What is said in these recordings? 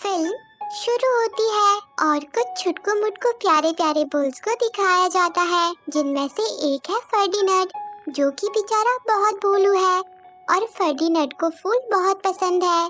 Film शुरू होती है और कुछ छुटकू मुटकू प्यारे प्यारे बुल्स को दिखाया जाता है, जिनमें से एक है फर्डिनेंड, जो कि बेचारा बहुत भोलू है और फर्डिनेंड को फूल बहुत पसंद है।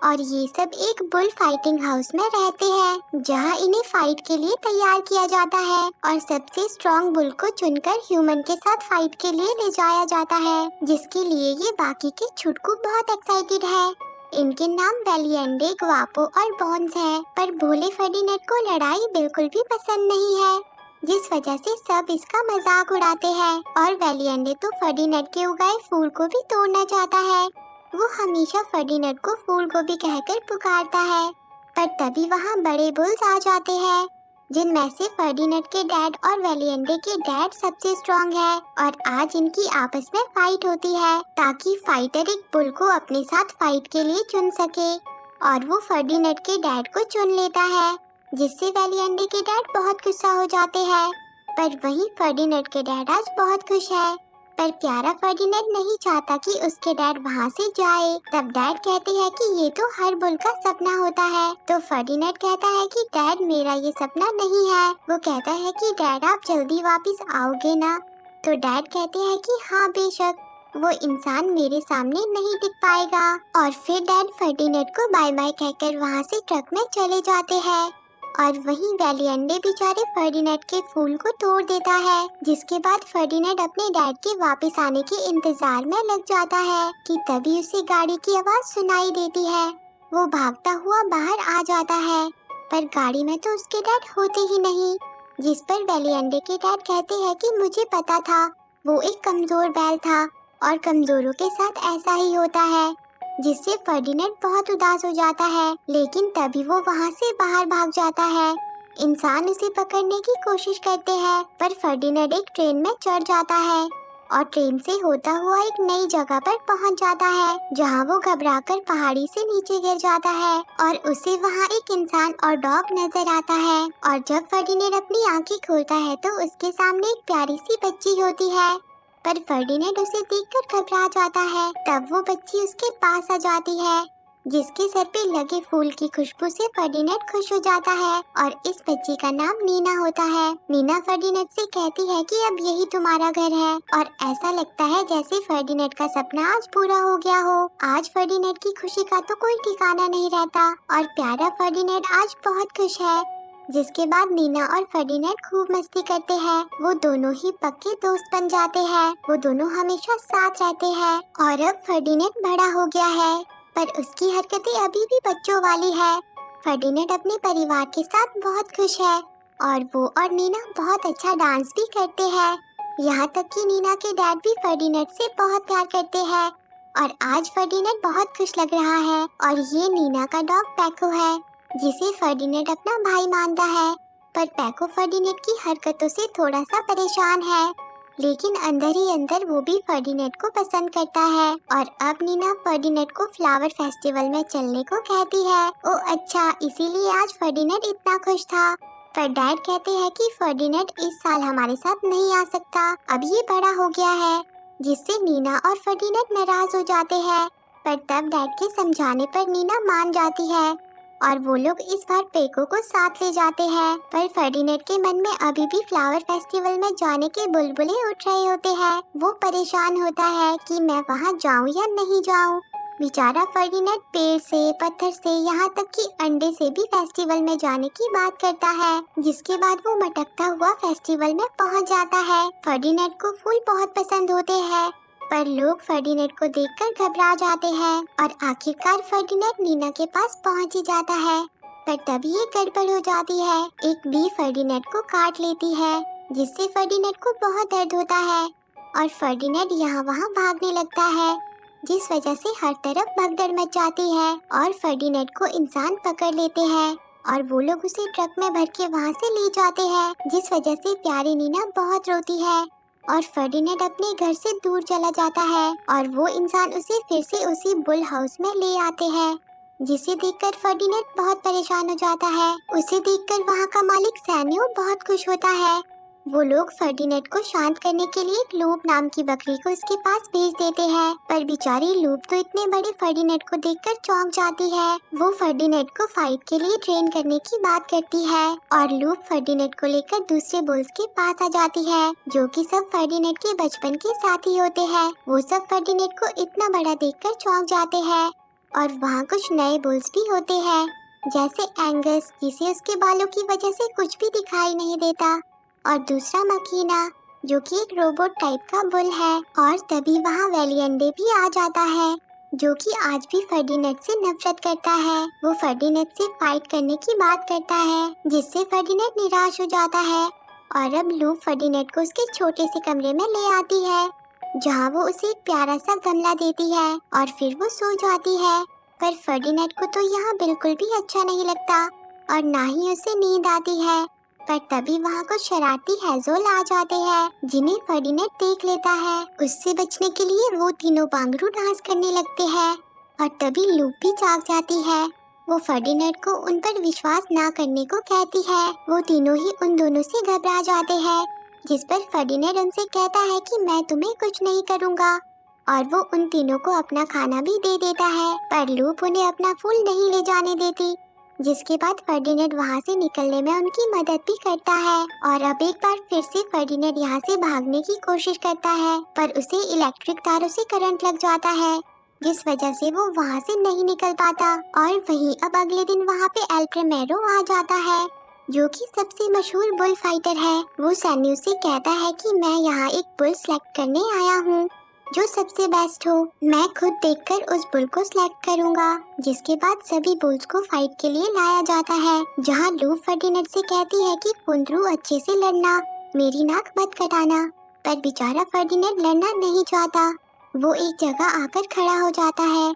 और ये सब एक बुल फाइटिंग हाउस में रहते हैं, जहां इन्हें फाइट के लिए तैयार किया जाता है और सबसे स्ट्रॉन्ग बुल को चुनकर ह्यूमन के साथ फाइट के लिए ले जाया जाता है, जिसके लिए ये बाकी के छुटकू बहुत एक्साइटेड है। इनके नाम वेलिएंडे, ग्वापो और बॉन्स है, पर भोले फर्डिनेंड को लड़ाई बिल्कुल भी पसंद नहीं है, जिस वजह से सब इसका मजाक उड़ाते हैं। और वेलिएंडे तो फर्डिनेंड के उगाए फूल को भी तोड़ना चाहता है। वो हमेशा फर्डिनेंड को फूल गोभी कहकर पुकारता है, पर तभी वहाँ बड़े बुल्स आ जाते हैं, जिनमें से फर्डिनेंड के डैड और वेलिएंडे के डैड सबसे स्ट्रॉन्ग है। और आज इनकी आपस में फाइट होती है, ताकि फाइटर एक बुल को अपने साथ फाइट के लिए चुन सके। और वो फर्डिनेंड के डैड को चुन लेता है, जिससे वेलिएंडे के डैड बहुत गुस्सा हो जाते हैं। पर वहीं फर्डिनेंड के डैड आज बहुत खुश है, पर प्यारा फर्डिनेंड नहीं चाहता कि उसके डैड वहाँ से जाए। तब डैड कहते हैं कि ये तो हर बुल का सपना होता है। तो फर्डिनेंड कहता है कि डैड, मेरा ये सपना नहीं है। वो कहता है कि डैड, आप जल्दी वापस आओगे ना? तो डैड कहते हैं कि हाँ बेशक, वो इंसान मेरे सामने नहीं टिक पाएगा। और फिर डैड फर्डिनेंड को बाय बाय कहकर वहाँ से ट्रक में चले जाते हैं। और वहीं वेलिएंडे बेचारे फर्डिनेंड के फूल को तोड़ देता है, जिसके बाद फर्डिनेंड अपने डैड के वापस आने के इंतजार में लग जाता है कि तभी उसे गाड़ी की आवाज सुनाई देती है। वो भागता हुआ बाहर आ जाता है, पर गाड़ी में तो उसके डैड होते ही नहीं, जिस पर वेलिएंडे के डैड कहते हैं कि मुझे पता था, वो एक कमजोर बैल था और कमजोरों के साथ ऐसा ही होता है, जिससे फर्डिनेंड बहुत उदास हो जाता है। लेकिन तभी वो वहाँ से बाहर भाग जाता है। इंसान उसे पकड़ने की कोशिश करते हैं, पर फर्डिनेंड एक ट्रेन में चढ़ जाता है और ट्रेन से होता हुआ एक नई जगह पर पहुँच जाता है, जहाँ वो घबराकर पहाड़ी से नीचे गिर जाता है और उसे वहाँ एक इंसान और डॉग नजर आता है। और जब फर्डिनेंड अपनी आंखें खोलता है तो उसके सामने एक प्यारी सी बच्ची होती है, पर फर्डिनेंड उसे देखकर घबरा जाता है। तब वो बच्ची उसके पास आ जाती है, जिसके सर पे लगे फूल की खुशबू से फर्डिनेंड खुश हो जाता है। और इस बच्ची का नाम नीना होता है। नीना फर्डिनेंड से कहती है कि अब यही तुम्हारा घर है, और ऐसा लगता है जैसे फर्डिनेंड का सपना आज पूरा हो गया हो। आज फर्डिनेंड की खुशी का तो कोई ठिकाना नहीं रहता, और प्यारा फर्डिनेंड आज बहुत खुश है। जिसके बाद नीना और फर्डिनेंड खूब मस्ती करते हैं। वो दोनों ही पक्के दोस्त बन जाते हैं। वो दोनों हमेशा साथ रहते हैं। और अब फर्डिनेंड बड़ा हो गया है, पर उसकी हरकतें अभी भी बच्चों वाली है। फर्डिनेंड अपने परिवार के साथ बहुत खुश है, और वो और नीना बहुत अच्छा डांस भी करते हैं। यहाँ तक कि नीना के डैड भी फर्डिनेंड से बहुत प्यार करते हैं। और आज फर्डिनेंड बहुत खुश लग रहा है। और ये नीना का डॉग पैको है, जिसे फर्डिनेंड अपना भाई मानता है। पर पैको फर्डिनेंड की हरकतों से थोड़ा सा परेशान है, लेकिन अंदर ही अंदर वो भी फर्डिनेंड को पसंद करता है। और अब नीना फर्डिनेंड को फ्लावर फेस्टिवल में चलने को कहती है। ओ अच्छा, इसीलिए आज फर्डिनेंड इतना खुश था। पर डैड कहते हैं कि फर्डिनेंड इस साल हमारे साथ नहीं आ सकता, अब ये बड़ा हो गया है, जिससे नीना और फर्डिनेंड नाराज हो जाते हैं। पर तब डैड के समझाने पर नीना मान जाती है, और वो लोग इस बार पेको को साथ ले जाते हैं। पर फर्डिनेंड के मन में अभी भी फ्लावर फेस्टिवल में जाने के बुलबुले उठ रहे होते हैं। वो परेशान होता है कि मैं वहाँ जाऊँ या नहीं जाऊँ। बेचारा फर्डिनेंड पेड़ से, पत्थर से, यहाँ तक कि अंडे से भी फेस्टिवल में जाने की बात करता है। जिसके बाद वो मटकता हुआ फेस्टिवल में पहुँच जाता है। फर्डिनेंड को फूल बहुत पसंद होते हैं, पर लोग फर्डिनेंड को देखकर घबरा जाते हैं। और आखिरकार फर्डिनेंड नीना के पास पहुंच ही जाता है। पर तभी एक गड़बड़ हो जाती है। एक बी फर्डिनेंड को काट लेती है, जिससे फर्डिनेंड को बहुत दर्द होता है। और फर्डिनेंड यहाँ वहाँ भागने लगता है, जिस वजह से हर तरफ भगदड़ मच जाती है। और फर्डिनेंड को इंसान पकड़ लेते हैं, और वो लोग उसे ट्रक में भर के वहाँ से ले जाते हैं, जिस वजह से प्यारी नीना बहुत रोती है। और फर्डिनेंड अपने घर से दूर चला जाता है, और वो इंसान उसे फिर से उसी बुल हाउस में ले आते हैं, जिसे देखकर फर्डिनेंड बहुत परेशान हो जाता है। उसे देखकर वहाँ का मालिक सैन्यो बहुत खुश होता है, वो लोग फर्डिनेट को शांत करने के लिए एक लूप नाम की बकरी को उसके पास भेज देते हैं, पर बेचारी लूप तो इतने बड़े फर्डिनेट को देखकर चौंक जाती है। वो फर्डिनेट को फाइट के लिए ट्रेन करने की बात करती है और लूप फर्डिनेट को लेकर दूसरे बुल्स के पास आ जाती है, जो कि सब फर्डिनेट के बचपन के साथी होते हैं। वो सब फर्डिनेट को इतना बड़ा देखकर चौंक जाते हैं और वहाँ कुछ नए बुल्स भी होते हैं, जैसे एंगस, जिसे उसके बालों की वजह से कुछ भी दिखाई नहीं देता, और दूसरा मकीना, जो कि एक रोबोट टाइप का बुल है। और तभी वहाँ वेलिएंडे भी आ जाता है, जो कि आज भी फर्डिनेट से नफरत करता है। वो फर्डिनेट से फाइट करने की बात करता है, जिससे फर्डिनेट निराश हो जाता है और अब लूप फर्डिनेट को उसके छोटे से कमरे में ले आती है, जहाँ वो उसे एक प्यारा सा गमला देती है और फिर वो सो जाती है। पर फर्डिनेट को तो यहाँ बिल्कुल भी अच्छा नहीं लगता और ना ही उसे नींद आती है। पर तभी वहाँ कुछ शरारती हेज़ोल आ जाते हैं, जिन्हें फर्डिनेट देख लेता है। उससे बचने के लिए वो तीनों बांगरू डांस करने लगते हैं और तभी लूप भी जाग जाती है। वो फर्डिनेट को उन पर विश्वास ना करने को कहती है। वो तीनों ही उन दोनों से घबरा जाते हैं, जिस पर फर्डिनेट उनसे कहता है कि मैं तुम्हें कुछ नहीं करूँगा, और वो उन तीनों को अपना खाना भी दे देता है। पर लूप उन्हें अपना फूल नहीं ले जाने देती, जिसके बाद फर्डिनेट वहाँ से निकलने में उनकी मदद भी करता है। और अब एक बार फिर से फर्डिनेट यहाँ से भागने की कोशिश करता है, पर उसे इलेक्ट्रिक तारों से करंट लग जाता है, जिस वजह से वो वहाँ से नहीं निकल पाता। और वहीं अब अगले दिन वहाँ पे एल प्रिमेरो आ जाता है, जो कि सबसे मशहूर बुल फाइटर है। वो सैन्यू से कहता है कि मैं यहाँ एक बुल सेलेक्ट करने आया हूँ जो सबसे बेस्ट हो। मैं खुद देखकर उस बुल को सिलेक्ट करूंगा। जिसके बाद सभी बुल्स को फाइट के लिए लाया जाता है, जहां लूप फर्डिनेट से कहती है कि कुंदरू अच्छे से लड़ना, मेरी नाक मत कटाना। पर बेचारा फर्डिनेट लड़ना नहीं चाहता। वो एक जगह आकर खड़ा हो जाता है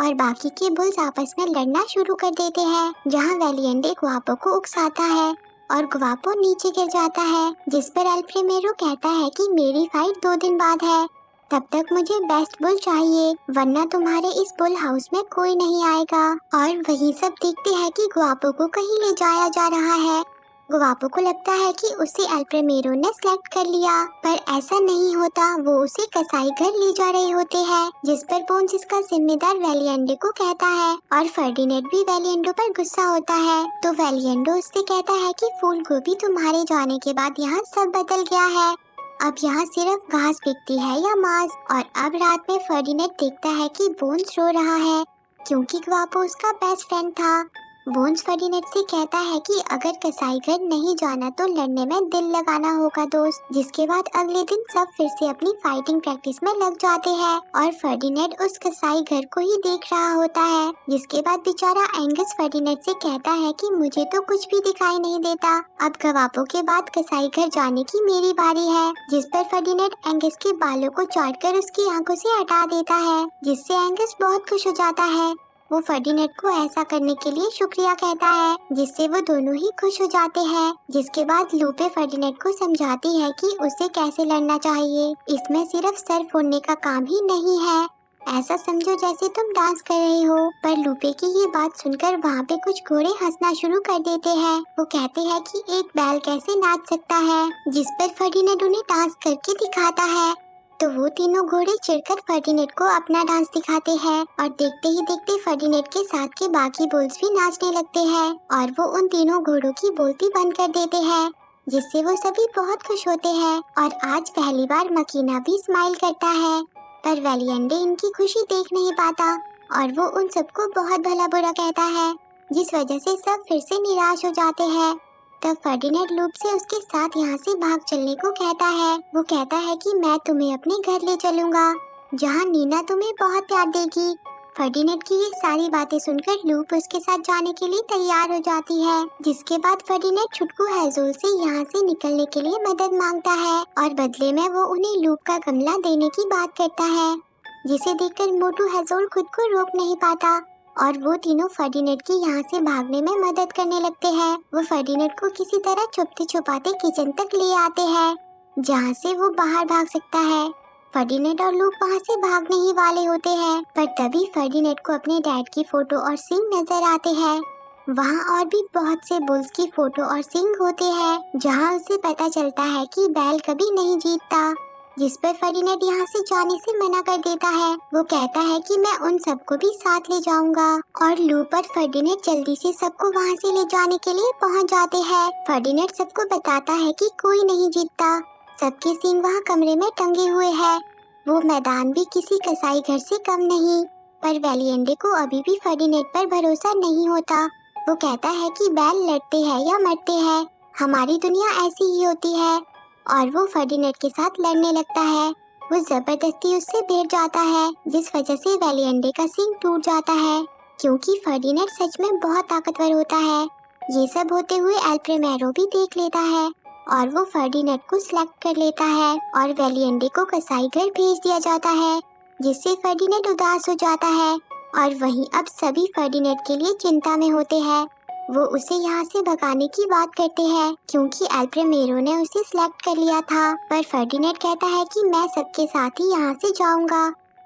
और बाकी के बुल्स आपस में लड़ना शुरू कर देते हैं, जहां वेलिएंडे ग्वापो को उकसाता है और ग्वापो नीचे गिर जाता है, जिस पर एल प्रिमेरो कहता है कि मेरी फाइट 2 दिन बाद है, तब तक मुझे बेस्ट बुल चाहिए, वरना तुम्हारे इस बुल हाउस में कोई नहीं आएगा। और वही सब देखते हैं कि ग्वापो को कहीं ले जाया जा रहा है। ग्वापो को लगता है कि उसे एल प्रिमेरो ने सेलेक्ट कर लिया, पर ऐसा नहीं होता। वो उसे कसाई घर ले जा रहे होते हैं, जिस पर बोन्स इसका जिम्मेदार वेलिएंडे को कहता है और फर्डिनेट भी वेलिएंडो पर गुस्सा होता है। तो वेलिएंडो उससे कहता है कि फूल गोभी तुम्हारे जाने के बाद यहाँ सब बदल गया है, अब यहाँ सिर्फ घास बिकती है या मांस। और अब रात में फर्डिनेट देखता है कि बोन्स रो रहा है, क्योंकि ग्वापो उसका बेस्ट फ्रेंड था। बोन्स फर्डिनेट से कहता है कि अगर कसाई घर नहीं जाना तो लड़ने में दिल लगाना होगा दोस्त। जिसके बाद अगले दिन सब फिर से अपनी फाइटिंग प्रैक्टिस में लग जाते हैं और फर्डिनेट उस कसाई घर को ही देख रहा होता है। जिसके बाद बेचारा एंगस फर्डिनेट से कहता है कि मुझे तो कुछ भी दिखाई नहीं देता, अब ग्वापो के बाद कसाई घर जाने की मेरी बारी है। जिस पर फर्डिनेट एंगस के बालों को चाटकर उसकी आंखों से हटा देता है, जिससे एंगस बहुत खुश हो जाता है। वो फर्डिनेट को ऐसा करने के लिए शुक्रिया कहता है, जिससे वो दोनों ही खुश हो जाते हैं। जिसके बाद लूपे फर्डिनेट को समझाती है कि उसे कैसे लड़ना चाहिए। इसमें सिर्फ सर फोड़ने का काम ही नहीं है, ऐसा समझो जैसे तुम डांस कर रहे हो। पर लूपे की ये बात सुनकर वहाँ पे कुछ घोड़े हंसना शुरू कर देते हैं। वो कहते हैं कि एक बैल कैसे नाच सकता है, जिस पर फर्डिनेट उन्हें डांस करके दिखाता है। तो वो तीनों घोड़े चिढ़कर फर्डिनेट को अपना डांस दिखाते हैं और देखते ही देखते फर्डिनेट के साथ के बाकी बुल्स भी नाचने लगते हैं और वो उन तीनों घोड़ों की बोलती बंद कर देते हैं, जिससे वो सभी बहुत खुश होते हैं। और आज पहली बार मकीना भी स्माइल करता है, पर वेलिएंडे इनकी खुशी देख नहीं पाता और वो उन सबको बहुत भला बुरा कहता है, जिस वजह से सब फिर से निराश हो जाते हैं। तब फर्डिनेट लूप से उसके साथ यहाँ से भाग चलने को कहता है। वो कहता है कि मैं तुम्हें अपने घर ले चलूंगा, जहाँ नीना तुम्हें बहुत प्यार देगी। फर्डिनेट की ये सारी बातें सुनकर लूप उसके साथ जाने के लिए तैयार हो जाती है। जिसके बाद फर्डिनेट छुटकू हेज़ोल से यहाँ से निकलने के लिए मदद मांगता है और बदले में वो उन्हें लूप का गमला देने की बात करता है, जिसे देखकर मोटू हेज़ोल खुद को रोक नहीं पाता और वो तीनों फर्डिनेट की यहाँ से भागने में मदद करने लगते हैं। वो फर्डिनेट को किसी तरह छुपते छुपाते किचन तक ले आते हैं, जहाँ से वो बाहर भाग सकता है। फर्डिनेट और लूप वहाँ से भागने ही वाले होते हैं, पर तभी फर्डिनेट को अपने डैड की फोटो और सीन नजर आते हैं, वहाँ और भी बहुत से बुल्स की फोटो और सींग होते हैं, जहाँ उसे पता चलता है कि बैल कभी नहीं जीतता। जिस पर फर्डिनेंड यहाँ से जाने से मना कर देता है। वो कहता है कि मैं उन सबको भी साथ ले जाऊंगा और लूप और फर्डिनेंड जल्दी से सबको वहाँ से ले जाने के लिए पहुँच जाते हैं। फर्डिनेंड सबको बताता है कि कोई नहीं जीतता। सबके सींग वहाँ कमरे में टंगे हुए हैं। वो मैदान भी किसी कसाई घर से कम नहीं। पर वेलिएंडे को अभी भी फर्डिनेंड पर भरोसा नहीं होता। वो कहता है कि बैल लड़ते हैं या मरते हैं, हमारी दुनिया ऐसी ही होती है। और वो फर्डिनेंड के साथ लड़ने लगता है। वो जबरदस्ती उससे भिड़ जाता है, जिस वजह से वेलिएंडे का सींग टूट जाता है, क्योंकि फर्डिनेंड सच में बहुत ताकतवर होता है। ये सब होते हुए एल प्रीमेरो भी देख लेता है और वो फर्डिनेंड को सेलेक्ट कर लेता है और वेलिएंडे को कसाई घर भेज दिया जाता है, जिससे फर्डिनेंड उदास हो जाता है। और वहीं अब सभी फर्डिनेंड के लिए चिंता में होते हैं। वो उसे यहाँ से भगाने की बात करते हैं, क्योंकि एल प्रीमेरो ने उसे सिलेक्ट कर लिया था। पर फर्डिनेंड कहता है कि मैं सबके साथ ही यहाँ से जाऊंगा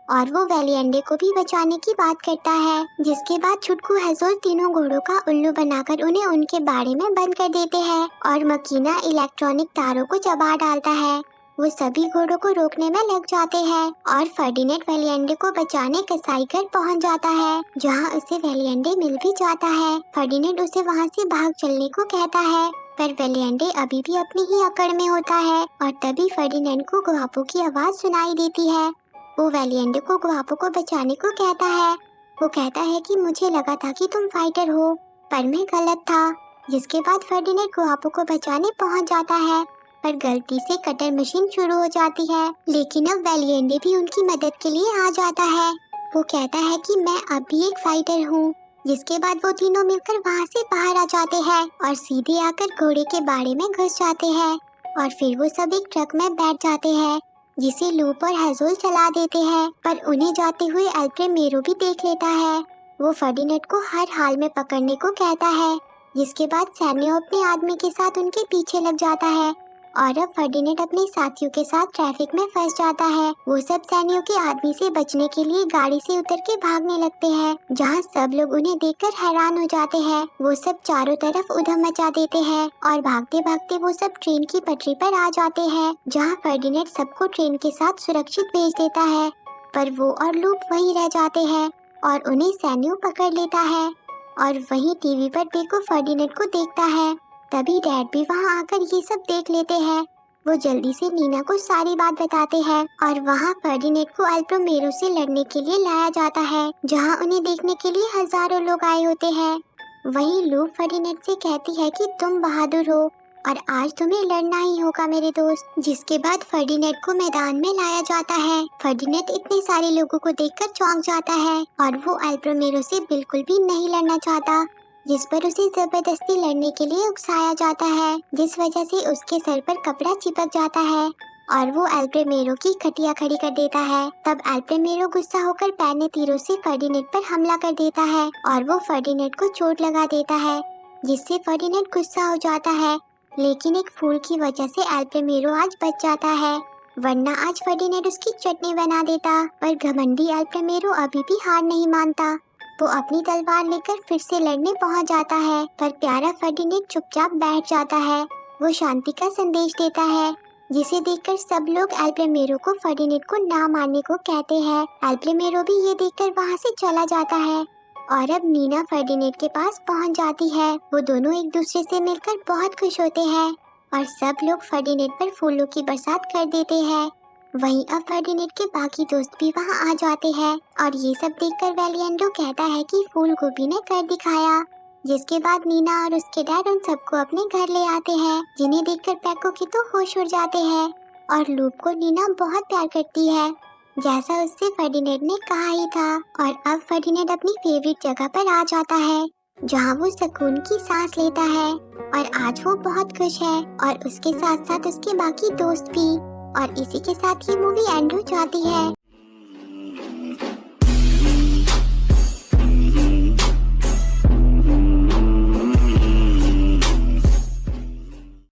और वो वेलिएंडे को भी बचाने की बात करता है। जिसके बाद छुटकू हेज़ोल तीनों घोड़ों का उल्लू बनाकर उन्हें उनके बाड़े में बंद कर देते हैं और मकीना इलेक्ट्रॉनिक तारों को चबा डालता है। वो सभी घोड़ों को रोकने में लग जाते हैं और फर्डिनेंड वेलिएंडे को बचाने कसाई घर पहुंच जाता है, जहां उसे वेलिएंडे मिल भी जाता है। फर्डिनेंड उसे वहां से भाग चलने को कहता है, पर वेलिएंडे अभी भी अपनी ही अकड़ में होता है। और तभी फर्डिनेंड को गुआपो की आवाज सुनाई देती है। वो वेलिएंडे को गुआपो को बचाने को कहता है। वो कहता है कि मुझे लगा था कि तुम फाइटर हो, पर मैं गलत था। जिसके बाद फर्डिनेंड गुआपो को बचाने पहुंच जाता है, पर गलती से कटर मशीन शुरू हो जाती है। लेकिन अब वेलिएंडे भी उनकी मदद के लिए आ जाता है। वो कहता है कि मैं अब भी एक फाइटर हूँ। जिसके बाद वो तीनों मिलकर वहाँ से बाहर आ जाते हैं और सीधे आकर घोड़े के बाड़े में घुस जाते हैं। और फिर वो सब एक ट्रक में बैठ जाते हैं, जिसे लूप और हेज़ोल चला देते हैं। पर उन्हें जाते हुए एल प्रीमेरो भी देख लेता है। वो फर्डिनेंड को हर हाल में पकड़ने को कहता है। जिसके बाद सैनियो अपने आदमी के साथ उनके पीछे लग जाता है और अब फर्डिनेंड अपने साथियों के साथ ट्रैफिक में फंस जाता है। वो सब सैनियों के आदमी से बचने के लिए गाड़ी से उतर के भागने लगते हैं, जहाँ सब लोग उन्हें देखकर हैरान हो जाते हैं। वो सब चारों तरफ उधम मचा देते हैं और भागते भागते वो सब ट्रेन की पटरी पर आ जाते हैं, जहाँ फर्डिनेंड सबको ट्रेन के साथ सुरक्षित भेज देता है। पर वो और लूप वहीं रह जाते हैं और उन्हें सैनियो पकड़ लेता है। और वहीं टीवी पर बेको फर्डिनेंड को देखता है। तभी डैड भी वहाँ आकर ये सब देख लेते हैं। वो जल्दी से नीना को सारी बात बताते हैं और वहाँ फर्डिनेंड को एल प्रीमेरो से लड़ने के लिए लाया जाता है, जहाँ उन्हें देखने के लिए हजारों लोग आए होते हैं। वहीं लूप फर्डिनेंड से कहती है कि तुम बहादुर हो और आज तुम्हें लड़ना ही होगा मेरे दोस्त। जिसके बाद फर्डिनेंड को मैदान में लाया जाता है। फर्डिनेंड इतने सारे लोगों को देखकर चौंक जाता है और वो एल प्रीमेरो से बिल्कुल भी नहीं लड़ना चाहता, जिस पर उसे जबरदस्ती लड़ने के लिए उकसाया जाता है, जिस वजह से उसके सर पर कपड़ा चिपक जाता है और वो एल प्रीमेरो की खटिया खड़ी कर देता है। तब एल प्रीमेरो गुस्सा होकर पैने तीरों से फर्डिनेंड पर हमला कर देता है और वो फर्डिनेंड को चोट लगा देता है, जिससे फर्डिनेंड गुस्सा हो जाता है। लेकिन एक फूल की वजह से एल प्रीमेरो आज बच जाता है, वरना आज फर्डिनेंड उसकी चटनी बना देता। पर घमंडी एल प्रीमेरो अभी भी हार नहीं मानता। वो अपनी तलवार लेकर फिर से लड़ने पहुंच जाता है, पर प्यारा फर्डिनेंड चुपचाप बैठ जाता है। वो शांति का संदेश देता है, जिसे देखकर सब लोग एल प्रीमेरो को फर्डिनेंड को ना मारने को कहते हैं। एल प्रीमेरो भी ये देखकर वहाँ से चला जाता है और अब नीना फर्डिनेंड के पास पहुँच जाती है। वो दोनों एक दूसरे से मिलकर बहुत खुश होते हैं और सब लोग फर्डिनेंड पर फूलों की बरसात कर देते हैं। वहीं अब फर्डिनेंड के बाकी दोस्त भी वहां आ जाते हैं और ये सब देखकर वेलिएंडो कहता है कि फूल गोभी ने कर दिखाया। जिसके बाद नीना और उसके डैड उन सबको अपने घर ले आते हैं, जिन्हें देखकर पैको की तो होश उड़ जाते हैं। और लूप को नीना बहुत प्यार करती है, जैसा उससे फर्डिनेंड ने कहा ही था। और अब फर्डिनेंड अपनी फेवरेट जगह पर आ जाता है, जहाँ वो सुकून की सांस लेता है। और आज वो बहुत खुश है और उसके साथ साथ उसके बाकी दोस्त भी। और इसी के साथ ये मूवी एंड हो जाती है।